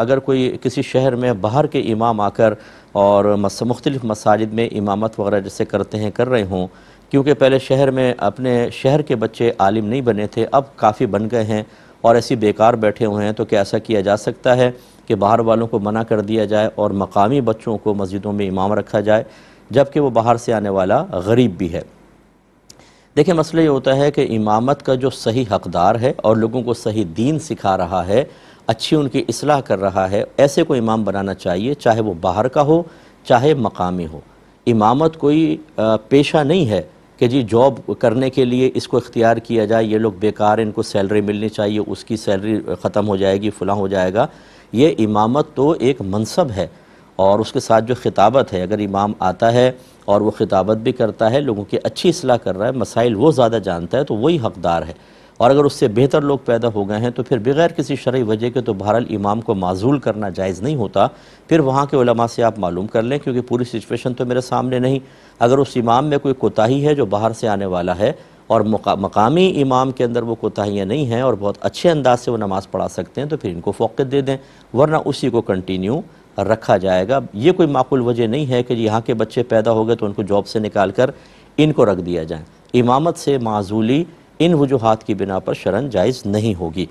اگر کوئی کسی شہر میں باہر کے امام آ کر اور مختلف مساجد میں امامت وغیرہ جیسے کرتے ہیں کر رہے ہوں، کیونکہ پہلے شہر میں اپنے شہر کے بچے عالم نہیں بنے تھے، اب کافی بن گئے ہیں اور ایسی بیکار بیٹھے ہوئے ہیں، تو کیا ایسا کیا جا سکتا ہے کہ باہر والوں کو منع کر دیا جائے اور مقامی بچوں کو مسجدوں میں امام رکھا جائے، جبکہ وہ باہر سے آنے والا غریب بھی ہے؟ دیکھیں، مسئلہ یہ ہوتا ہے کہ امامت کا جو صحیح حقدار ہے اور لوگوں کو صحیح دین سکھا رہا ہے، اچھی ان کی اصلاح کر رہا ہے، ایسے کو امام بنانا چاہیے، چاہے وہ باہر کا ہو چاہے مقامی ہو۔ امامت کوئی پیشہ نہیں ہے کہ جی جاب کرنے کے لیے اس کو اختیار کیا جائے، یہ لوگ بیکار، ان کو سیلری ملنی چاہیے، اس کی سیلری ختم ہو جائے گی، فلاں ہو جائے گا۔ یہ امامت تو ایک منصب ہے، اور اس کے ساتھ جو خطابت ہے، اگر امام آتا ہے اور وہ خطابت بھی کرتا ہے، لوگوں کی اچھی اصلاح کر رہا ہے، مسائل وہ زیادہ جانتا ہے، تو وہی حقدار ہے۔ اور اگر اس سے بہتر لوگ پیدا ہو گئے ہیں تو پھر بغیر کسی شرعی وجہ کے تو بہرحال امام کو معزول کرنا جائز نہیں ہوتا۔ پھر وہاں کے علماء سے آپ معلوم کر لیں، کیونکہ پوری سچویشن تو میرے سامنے نہیں۔ اگر اس امام میں کوئی کوتاہی ہے جو باہر سے آنے والا ہے، اور مقامی امام کے اندر وہ کوتاہیاں نہیں ہیں اور بہت اچھے انداز سے وہ نماز پڑھا سکتے ہیں، تو پھر ان کو فوقیت دے دیں، ورنہ اسی کو کنٹینیو رکھا جائے گا۔ یہ کوئی معقول وجہ نہیں ہے کہ یہاں کے بچے پیدا ہو گئے تو ان کو جاب سے نکال کر ان کو رکھ دیا جائے۔ امامت سے معزولی ان وجوہات کی بنا پر شرعاً جائز نہیں ہوگی۔